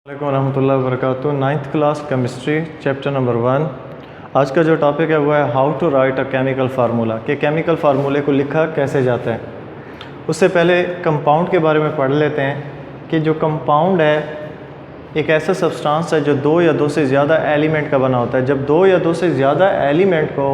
अस्सलाम वालेकुम रहमतुल्लाहि व बरकातुहू। 9th class chemistry chapter number 1। आज का जो टॉपिक है वो है how to write a chemical formula, कि केमिकल फार्मूले को लिखा कैसे जाता है। उससे पहले कंपाउंड के बारे में पढ़ लेते हैं कि जो कंपाउंड है एक ऐसा सब्सटेंस है जो दो या दो से ज़्यादा एलिमेंट का बना होता है। जब दो या दो से ज़्यादा एलिमेंट को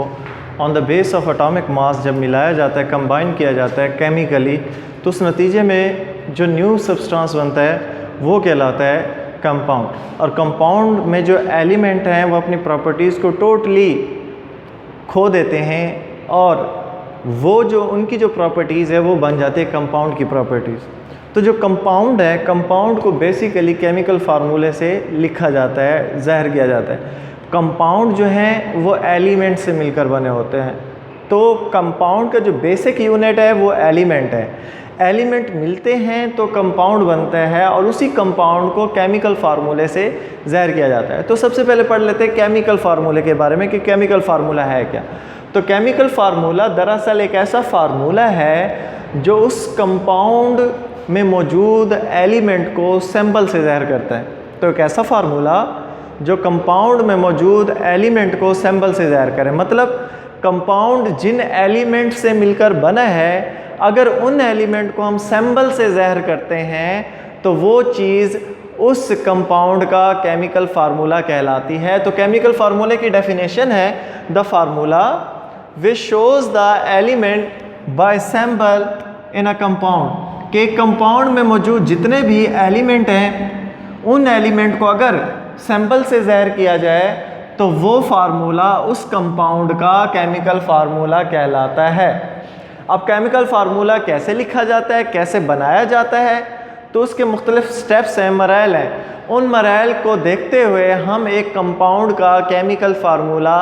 on the base of atomic mass जब मिलाया जाता है, कंबाइन किया जाता है केमिकली, तो उस नतीजे में जो न्यू सब्सटेंस बनता है वो कहलाता है कंपाउंड। और कंपाउंड में जो एलिमेंट हैं वो अपनी प्रॉपर्टीज़ को टोटली खो देते हैं और वो जो उनकी जो प्रॉपर्टीज़ है वो बन जाती है कंपाउंड की प्रॉपर्टीज़। तो जो कंपाउंड है, कंपाउंड को बेसिकली केमिकल फार्मूले से लिखा जाता है, ज़ाहिर किया जाता है। कंपाउंड जो हैं वो एलिमेंट से मिलकर बने होते हैं। तो कंपाउंड का जो बेसिक यूनिट है वो एलिमेंट है। एलिमेंट मिलते हैं तो कंपाउंड बनता है और उसी कंपाउंड को केमिकल फार्मूले से ज़ाहिर किया जाता है। तो सबसे पहले पढ़ लेते हैं केमिकल फार्मूले के बारे में कि केमिकल फार्मूला है क्या। तो केमिकल फार्मूला दरअसल एक ऐसा फार्मूला है जो उस कंपाउंड में मौजूद एलिमेंट को सिंबल से ज़ाहिर करता है। तो एक ऐसा फार्मूला जो कंपाउंड में मौजूद एलिमेंट को सिंबल से ज़ाहिर करे, मतलब कंपाउंड जिन एलिमेंट से मिलकर बना है अगर उन एलिमेंट को हम सिंबल से ज़ाहिर करते हैं तो वो चीज़ उस कंपाउंड का केमिकल फार्मूला कहलाती है। तो केमिकल फार्मूले की डेफिनेशन है the formula which shows the element by symbol in a compound, के कंपाउंड में मौजूद जितने भी एलिमेंट हैं उन एलिमेंट को अगर सिंबल से ज़ाहिर किया जाए तो वो फार्मूला उस कंपाउंड का केमिकल फार्मूला कहलाता है। अब केमिकल फार्मूला कैसे लिखा जाता है, कैसे बनाया जाता है, तो उसके मुख्तलिफ स्टेप्स हैं, मराइल हैं। उन मराइल को देखते हुए हम एक कंपाउंड का केमिकल फार्मूला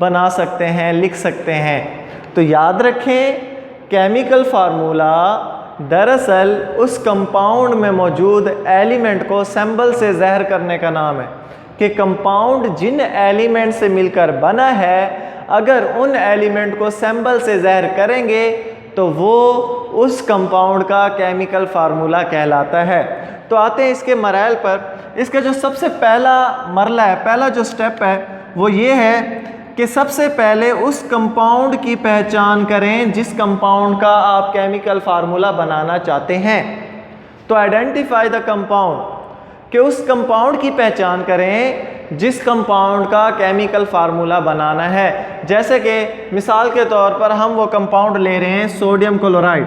बना सकते हैं, लिख सकते हैं। तो याद रखें, केमिकल फार्मूला दरअसल उस कंपाउंड में मौजूद एलिमेंट को सिंबल से ज़ाहिर करने का नाम है कि कंपाउंड जिन एलिमेंट से मिलकर बना है अगर उन एलिमेंट को सिंबल से ज़ाहिर करेंगे तो वो उस कंपाउंड का केमिकल फार्मूला कहलाता है। तो आते हैं इसके मराइल पर। इसका जो सबसे पहला मरला है, पहला जो स्टेप है वो ये है कि सबसे पहले उस कंपाउंड की पहचान करें जिस कंपाउंड का आप केमिकल फार्मूला बनाना चाहते हैं। तो आइडेंटिफाई द कंपाउंड, कि उस कंपाउंड की पहचान करें जिस कंपाउंड का केमिकल फार्मूला बनाना है। जैसे कि मिसाल के तौर पर हम वो कंपाउंड ले रहे हैं सोडियम क्लोराइड।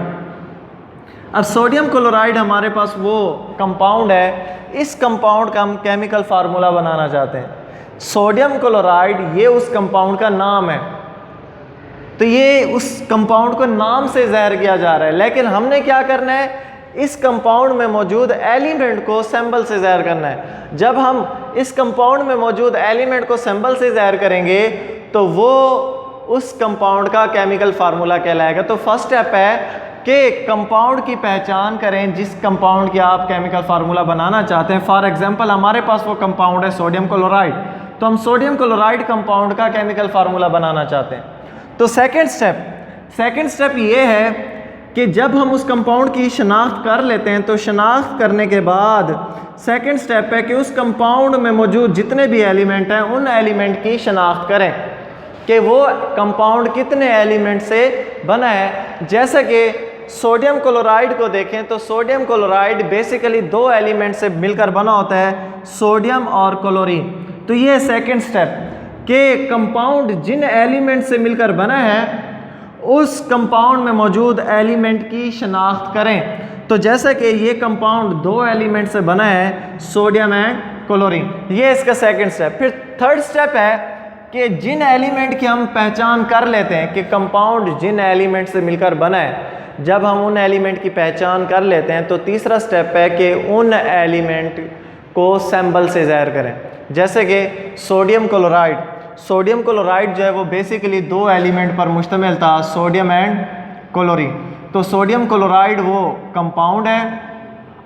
अब सोडियम क्लोराइड हमारे पास वो कंपाउंड है, इस कंपाउंड का हम केमिकल फार्मूला बनाना चाहते हैं। सोडियम क्लोराइड ये उस कंपाउंड का नाम है, तो ये उस कंपाउंड को नाम से ज़ाहिर किया जा रहा है। लेकिन हमने क्या करना है, इस कंपाउंड में मौजूद एलिमेंट को सिंबल से ज़ाहिर करना है। जब हम इस कंपाउंड में मौजूद एलिमेंट को सिंबल से ज़ाहिर करेंगे तो वो उस कंपाउंड का केमिकल फार्मूला कहलाएगा। तो फर्स्ट स्टेप है कि कंपाउंड की पहचान करें जिस कंपाउंड की आप केमिकल फार्मूला बनाना चाहते हैं। फॉर एग्जांपल हमारे पास वो कंपाउंड है सोडियम क्लोराइड, तो हम सोडियम क्लोराइड कंपाउंड का केमिकल फार्मूला बनाना चाहते हैं। तो सेकेंड स्टेप ये है कि जब हम उस कंपाउंड की शनाख्त कर लेते हैं तो शनाख्त करने के बाद सेकंड स्टेप है कि उस कंपाउंड में मौजूद जितने भी एलिमेंट हैं उन एलिमेंट की शनाख्त करें कि वो कंपाउंड कितने एलिमेंट से बना है। जैसे कि सोडियम क्लोराइड को देखें तो सोडियम क्लोराइड बेसिकली दो एलिमेंट से मिलकर बना होता है, सोडियम और क्लोरीन। तो ये सेकेंड स्टेप कि कंपाउंड जिन एलिमेंट से मिलकर बना है उस कंपाउंड में मौजूद एलिमेंट की शनाख्त करें। तो जैसे कि ये कंपाउंड दो एलिमेंट से बना है, सोडियम एंड क्लोरीन, ये इसका सेकंड स्टेप। फिर थर्ड स्टेप है कि जिन एलिमेंट की हम पहचान कर लेते हैं कि कंपाउंड जिन एलिमेंट से मिलकर बना है, जब हम उन एलिमेंट की पहचान कर लेते हैं तो तीसरा स्टेप है कि उन एलिमेंट को सिंबल से ज़ाहिर करें। जैसे कि सोडियम क्लोराइड जो है वो बेसिकली दो एलिमेंट पर मुश्तमिल था, सोडियम एंड क्लोरीन। तो सोडियम क्लोराइड वो कंपाउंड है।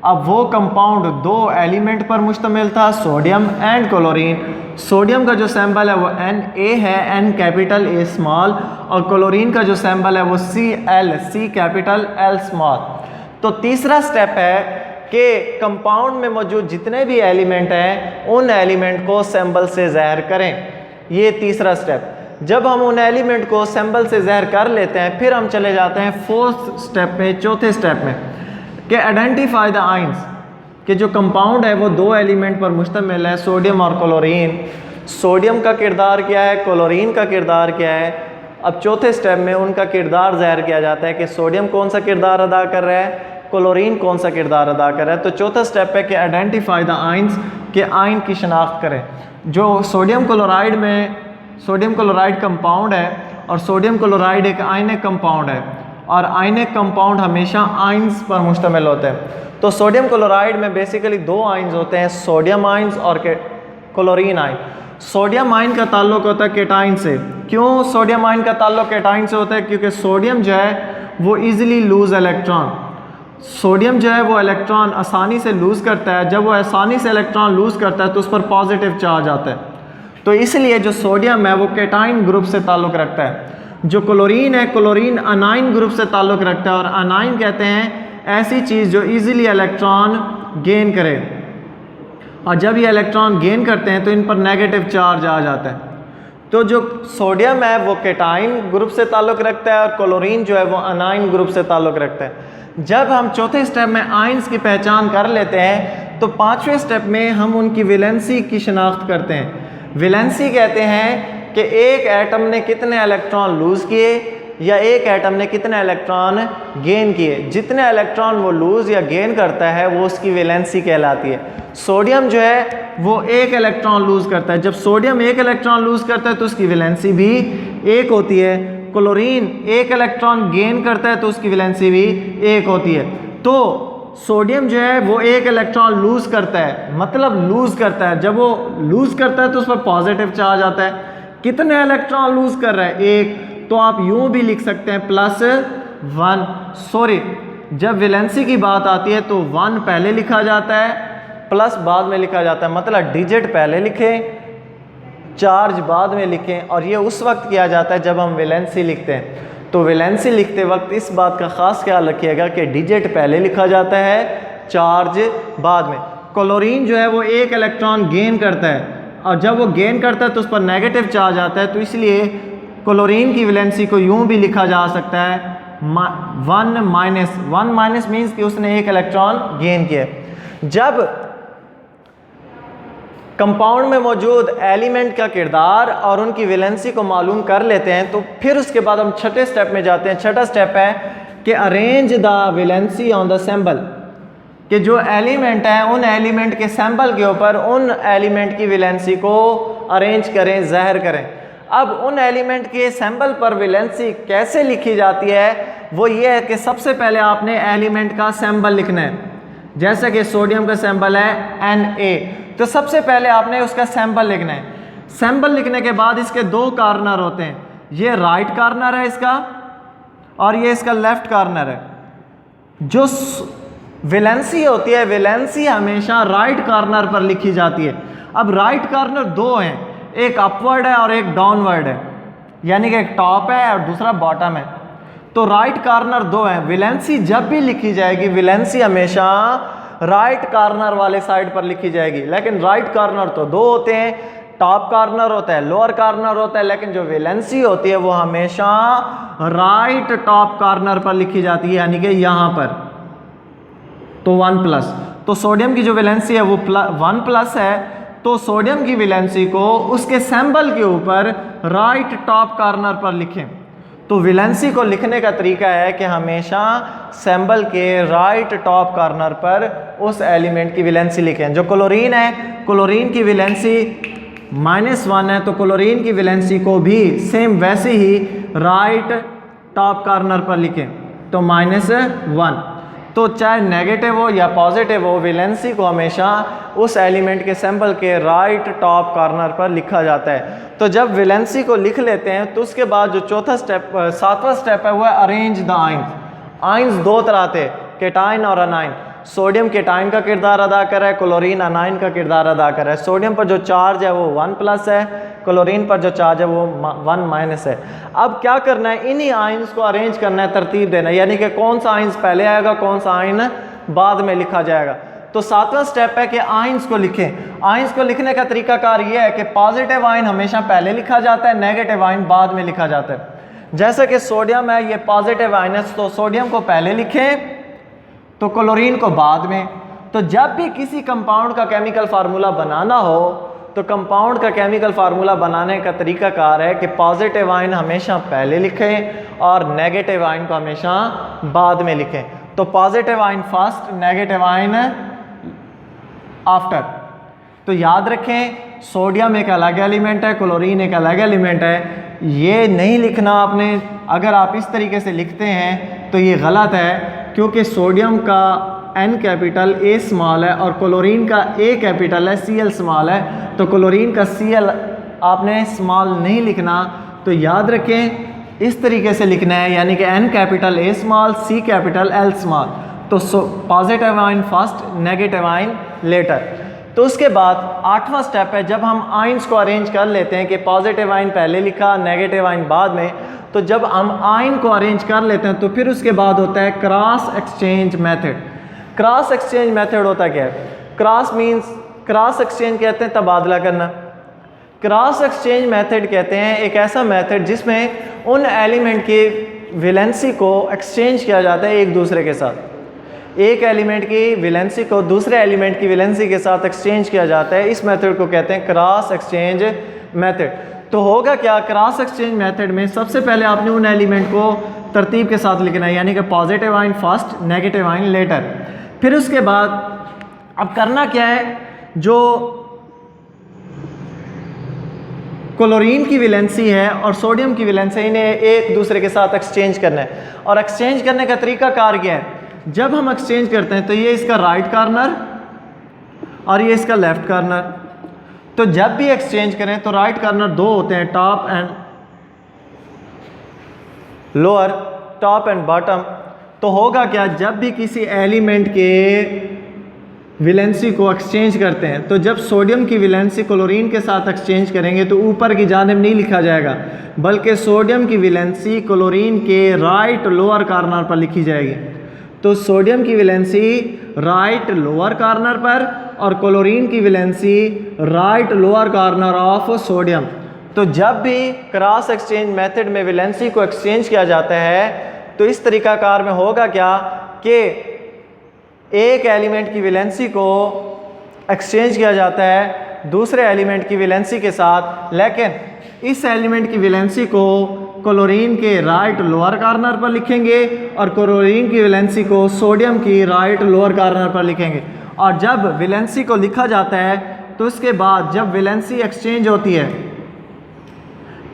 अब वो कंपाउंड दो एलिमेंट पर मुश्तमिल था, सोडियम एंड क्लोरीन। सोडियम का जो सिंबल है वो Na है, N कैपिटल A स्मॉल, और क्लोरीन का जो सिंबल है वो Cl, C capital L small. तो तीसरा स्टेप है कि कंपाउंड में मौजूद जितने भी एलिमेंट हैं उन एलिमेंट को सैंबल से ज़हर करें। ये तीसरा स्टेप। जब हम उन एलिमेंट को सैंबल से ज़हर कर लेते हैं फिर हम चले जाते हैं फोर्थ स्टेप पे, चौथे स्टेप में, कि आइडेंटिफाई द आइंस, कि जो कंपाउंड है वो दो एलिमेंट पर मुश्तमिल है, सोडियम और क्लोरीन। सोडियम का किरदार क्या है, क्लोरीन का किरदार क्या है। अब चौथे स्टेप में उनका किरदार ज़ाहिर किया जाता है कि सोडियम कौन सा किरदार अदा कर रहा है, क्लोरीन कौन सा किरदार अदा कर रहा है। तो चौथा स्टेप है कि आइडेंटिफाई द आइंस, के आइन की शनाख्त करें। जो सोडियम क्लोराइड में सोडियम क्लोराइड कंपाउंड है और सोडियम क्लोराइड एक आयनिक कंपाउंड है और आयनिक कंपाउंड हमेशा आइंस पर मुश्तमिल होते हैं। तो सोडियम क्लोराइड में बेसिकली दो आइंस होते हैं, सोडियम आइंस और क्लोरीन आइन। सोडियम आइन का ताल्लुक होता है केटाइन से। क्यों सोडियम आइन का ताल्लुक केटाइन से होता है? क्योंकि सोडियम जो है वो इजीली लूज इलेक्ट्रॉन, सोडियम जो है वो इलेक्ट्रॉन आसानी से लूज़ करता है। जब वो आसानी से इलेक्ट्रॉन लूज़ करता है तो उस पर पॉजिटिव चार्ज आता है, तो इसलिए जो सोडियम है वो केटाइन ग्रुप से ताल्लुक़ रखता है। जो क्लोरीन है, क्लोरीन अनाइन ग्रुप से ताल्लुक़ रखता है और अनाइन कहते हैं ऐसी चीज़ जो ईजिली इलेक्ट्रॉन गेन करे, और जब ये इलेक्ट्रॉन गेन करते हैं तो इन पर नेगेटिव चार्ज आ जाता है। तो जो सोडियम है वो केटाइन ग्रुप से ताल्लुक़ रखता है और क्लोरीन जो है वो अनाइन ग्रुप से ताल्लुक़ रखता है। जब हम चौथे स्टेप में आइंस की पहचान कर लेते हैं तो पांचवें स्टेप में हम उनकी वैलेंसी की शनाख्त करते हैं। वैलेंसी कहते हैं कि एक एटम ने कितने इलेक्ट्रॉन लूज़ किए या एक एटम ने कितने इलेक्ट्रॉन गेन किए। जितने इलेक्ट्रॉन वो लूज़ या गेन करता है वो उसकी वैलेंसी कहलाती है। सोडियम जो है वो एक इलेक्ट्रॉन लूज़ करता है, जब सोडियम एक इलेक्ट्रॉन लूज़ करता है तो उसकी वैलेंसी भी एक होती है। क्लोरीन एक इलेक्ट्रॉन गेन करता है तो उसकी वैलेंसी भी एक होती है। तो सोडियम जो है वो एक इलेक्ट्रॉन लूज़ करता है, मतलब लूज़ करता है, जब वो लूज़ करता है तो उस पर पॉजिटिव चार्ज आता है। कितने इलेक्ट्रॉन लूज़ कर रहा है? एक। तो आप यूँ भी लिख सकते हैं +1। सॉरी, जब वैलेंसी की बात आती है तो 1 पहले लिखा जाता है, प्लस बाद में लिखा जाता है। मतलब डिजिट पहले लिखें, चार्ज बाद में लिखें, और ये उस वक्त किया जाता है जब हम वैलेंसी लिखते हैं। तो वैलेंसी लिखते वक्त इस बात का ख़ास ख्याल रखिएगा कि डिजिट पहले लिखा जाता है, चार्ज बाद में। क्लोरीन जो है वो एक इलेक्ट्रॉन गेन करता है और जब वो गेन करता है तो उस पर नेगेटिव चार्ज आता है, तो इसलिए क्लोरीन की वैलेंसी को यूँ भी लिखा जा सकता है 1 माइनस मीन्स कि उसने एक इलेक्ट्रॉन गेन किया। जब कंपाउंड में मौजूद एलिमेंट का किरदार और उनकी वैलेंसी को मालूम कर लेते हैं तो फिर उसके बाद हम छठे स्टेप में जाते हैं। छठा स्टेप है कि arrange the valency on the symbol, कि जो एलिमेंट हैं उन एलिमेंट के सैंबल के ऊपर उन एलिमेंट की वैलेंसी को अरेंज करें, ज़ाहिर करें। अब उन एलिमेंट के सैंबल पर वैलेंसी कैसे लिखी जाती है वो ये है कि सबसे पहले आपने एलिमेंट का सैंबल लिखना है। जैसे कि सोडियम का सैंबल है Na, तो सबसे पहले आपने उसका सैंबल लिखना है। सैंबल लिखने के बाद इसके दो कॉर्नर होते हैं, ये राइट कॉर्नर है इसका और ये इसका लेफ्ट कॉर्नर है। जो वैलेंसी होती है, वैलेंसी हमेशा राइट कॉर्नर पर लिखी जाती है। अब राइट कॉर्नर दो हैं, एक अपवर्ड है और एक डाउनवर्ड है, यानी कि एक टॉप है और दूसरा बॉटम है। तो राइट कॉर्नर दो हैं। वैलेंसी जब भी लिखी जाएगी वैलेंसी हमेशा राइट कॉर्नर वाले साइड पर लिखी जाएगी, लेकिन राइट कॉर्नर तो दो होते हैं, टॉप कॉर्नर होता है, लोअर कॉर्नर होता है, लेकिन जो वैलेंसी होती है वो हमेशा राइट टॉप कॉर्नर पर लिखी जाती है, यानी कि यहाँ पर। तो 1+, तो सोडियम की जो वैलेंसी है वो 1+ है, तो सोडियम की वैलेंसी को उसके सैंबल के ऊपर राइट टॉप कॉर्नर पर लिखें। तो वैलेंसी को लिखने का तरीका है कि हमेशा सैंबल के राइट टॉप कॉर्नर पर उस एलिमेंट की वैलेंसी लिखें। जो क्लोरीन है, क्लोरीन की वैलेंसी -1 है, तो क्लोरीन की वैलेंसी को भी सेम वैसे ही राइट टॉप कॉर्नर पर लिखें, तो -1। तो चाहे नेगेटिव हो या पॉजिटिव हो, वैलेंसी को हमेशा उस एलिमेंट के सैंपल के राइट टॉप कॉर्नर पर लिखा जाता है। तो जब वैलेंसी को लिख लेते हैं तो उसके बाद जो चौथा स्टेप, सातवां स्टेप है वो है अरेंज द आइंस। आइंस दो तरह थे, केटाइन और अनाइन। सोडियम केटाइन का किरदार अदा कर रहा है, क्लोरीन अनाइन का किरदार अदा कर रहा है। सोडियम पर जो चार्ज है वो 1+ है, क्लोरीन पर जो चार्ज है वो 1- है। अब क्या करना है, इन्हीं आइंस को अरेंज करना है, तरतीब देना है, यानी कि कौन सा आइंस पहले आएगा, कौन सा आइन बाद में लिखा जाएगा। तो 7वां स्टेप है कि आयंस को लिखें। आयंस को लिखने का तरीकाकार ये है कि पॉजिटिव आयन हमेशा पहले लिखा जाता है, नेगेटिव आयन बाद में लिखा जाता है। जैसे कि सोडियम है, ये पॉजिटिव आयन है, तो सोडियम को पहले लिखें तो क्लोरीन को बाद में। तो जब भी किसी कंपाउंड का केमिकल फार्मूला बनाना हो तो कंपाउंड का केमिकल फार्मूला बनाने का तरीकाकार है कि पॉजिटिव आयन हमेशा पहले लिखें और नेगेटिव आयन को हमेशा बाद में लिखें। तो positive ion first, negative ion after. तो याद रखें सोडियम एक अलग एलिमेंट है, क्लोरीन एक अलग एलिमेंट है। ये नहीं लिखना आपने, अगर आप इस तरीके से लिखते हैं तो ये गलत है, क्योंकि सोडियम का N कैपिटल A स्मॉल है और क्लोरीन का A कैपिटल है, Cl स्मॉल है। तो क्लोरीन का Cl आपने स्मॉल नहीं लिखना। तो याद रखें इस तरीके से लिखना है, यानी कि N capital A small, C capital L small. तो positive ion first, negative ion later. तो उसके बाद 8वां स्टेप है, जब हम आयंस को अरेंज कर लेते हैं कि पॉजिटिव आयन पहले लिखा, नेगेटिव आयन बाद में, तो जब हम आयन को अरेंज कर लेते हैं तो फिर उसके बाद होता है cross exchange method. Cross exchange method होता क्या है? क्रॉस मींस, क्रॉस एक्सचेंज कहते हैं तबादला करना। क्रॉस एक्सचेंज मेथड कहते हैं एक ऐसा मेथड जिसमें उन एलिमेंट की वैलेंसी को एक्सचेंज किया जाता है एक दूसरे के साथ। एक एलिमेंट की वैलेंसी को दूसरे एलिमेंट की वैलेंसी के साथ एक्सचेंज किया जाता है। इस मेथड को कहते हैं क्रॉस एक्सचेंज मेथड। तो होगा क्या क्रॉस एक्सचेंज मेथड में? सबसे पहले आपने उन एलिमेंट को तरतीब के साथ लिखना है, यानी कि positive ion first, negative ion later. फिर उसके बाद अब करना क्या है, जो क्लोरीन की वैलेंसी है और सोडियम की वैलेंसी है, इन्हें एक दूसरे के साथ एक्सचेंज करना है। और एक्सचेंज करने का तरीका कार क्या है? जब हम एक्सचेंज करते हैं तो ये इसका राइट कॉर्नर और ये इसका लेफ्ट कॉर्नर। तो जब भी एक्सचेंज करें तो राइट कॉर्नर दो होते हैं, top and lower, top and bottom. तो होगा क्या, जब भी किसी एलिमेंट के वैलेंसी को एक्सचेंज करते हैं, तो जब सोडियम की वैलेंसी क्लोरीन के साथ एक्सचेंज करेंगे तो ऊपर की जानिब नहीं लिखा जाएगा, बल्कि सोडियम की वैलेंसी क्लोरीन के राइट लोअर कॉर्नर पर लिखी जाएगी। तो सोडियम की वैलेंसी राइट लोअर कॉर्नर पर और क्लोरीन की valency right lower corner of sodium. तो जब भी क्रॉस एक्सचेंज मेथड में वैलेंसी को एक्सचेंज किया जाता है तो इस तरीकाकार में होगा क्या कि एक एलिमेंट की वैलेंसी को एक्सचेंज किया जाता है दूसरे एलिमेंट की वैलेंसी के साथ, लेकिन इस एलिमेंट की वैलेंसी को क्लोरीन के राइट लोअर कॉर्नर पर लिखेंगे और क्लोरीन की वैलेंसी को सोडियम की राइट लोअर कॉर्नर पर लिखेंगे। और जब वैलेंसी को लिखा जाता है तो उसके बाद जब वैलेंसी एक्सचेंज होती है,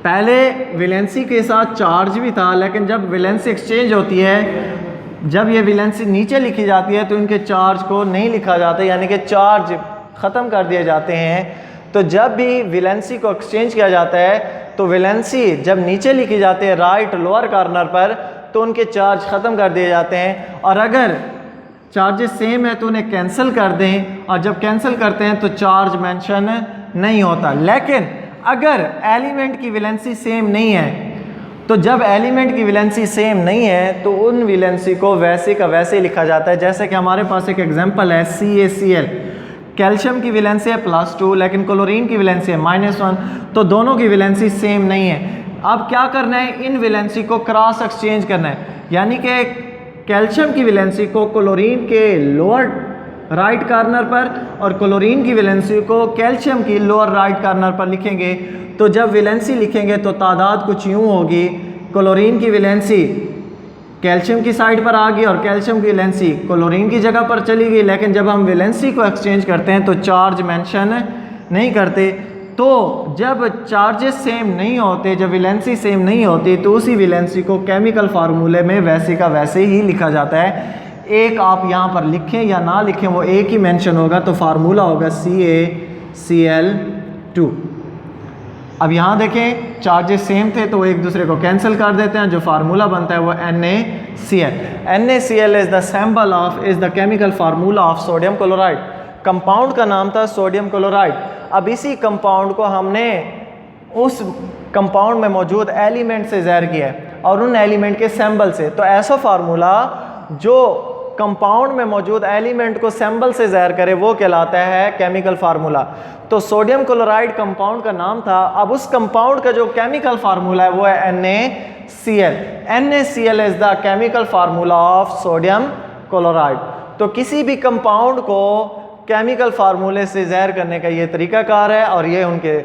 पहले वैलेंसी के साथ चार्ज भी था, लेकिन जब वैलेंसी एक्सचेंज होती है, जब ये वैलेंसी नीचे लिखी जाती है तो इनके चार्ज को नहीं लिखा जाता, यानी कि चार्ज ख़त्म कर दिए जाते हैं। तो जब भी वैलेंसी को एक्सचेंज किया जाता है तो वैलेंसी जब नीचे लिखी जाती है राइट लोअर कॉर्नर पर तो उनके चार्ज ख़त्म कर दिए जाते हैं। और अगर चार्जेस सेम है तो उन्हें कैंसिल कर दें, और जब कैंसिल करते हैं तो चार्ज मेंशन नहीं होता। लेकिन अगर एलिमेंट की वैलेंसी सेम नहीं है, तो जब एलिमेंट की वैलेंसी सेम नहीं है तो उन वैलेंसी को वैसे का वैसे ही लिखा जाता है। जैसे कि हमारे पास एक एग्जांपल है CaCl, कैल्शियम की वैलेंसी है +2 लेकिन क्लोरीन की वैलेंसी है -1, तो दोनों की वैलेंसी सेम नहीं है। अब क्या करना है, इन वैलेंसी को क्रॉस एक्सचेंज करना है, यानी कि कैल्शियम की वैलेंसी को क्लोरीन के लोअर राइट कॉर्नर पर और क्लोरीन की वैलेंसी को कैल्शियम की लोअर राइट कॉर्नर पर लिखेंगे। तो जब वैलेंसी लिखेंगे तो तादाद कुछ यूँ होगी, क्लोरीन की वैलेंसी कैल्शियम की साइड पर आ गई और कैल्शियम की वैलेंसी क्लोरीन की जगह पर चली गई। लेकिन जब हम वैलेंसी को एक्सचेंज करते हैं तो चार्ज मेंशन नहीं करते। तो जब चार्जेस सेम नहीं होते, जब वैलेंसी सेम नहीं होती, तो उसी वैलेंसी को केमिकल फार्मूले में वैसे का वैसे ही लिखा जाता है। एक आप यहाँ पर लिखें या ना लिखें, वो एक ही मेंशन होगा, तो फार्मूला होगा CaCl2। अब यहाँ देखें चार्जेस सेम थे तो एक दूसरे को कैंसिल कर देते हैं, जो फार्मूला बनता है वो NaCl। NaCl is the symbol of, is the chemical formula of sodium chloride. Compound का नाम था सोडियम क्लोराइड। अब इसी कंपाउंड को हमने उस कंपाउंड में मौजूद एलिमेंट से ज़ाहिर किया है और उन एलिमेंट के सिंबल से। तो ऐसा फार्मूला जो कंपाउंड में मौजूद एलिमेंट को सिंबल से ज़ाहिर करे वो कहलाता है केमिकल फार्मूला। तो सोडियम क्लोराइड कंपाउंड का नाम था, अब उस कंपाउंड का जो केमिकल फार्मूला है वो है NaCl। NaCl is the chemical formula of sodium chloride. तो किसी भी कंपाउंड को केमिकल फार्मूले से ज़ाहिर करने का ये तरीकाकार है और ये उनके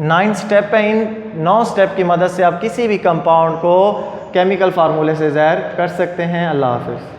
9 स्टेप है। इन 9 स्टेप की मदद से आप किसी भी कंपाउंड को केमिकल फार्मूले से ज़ाहिर कर सकते हैं। अल्लाह हाफ़िज़।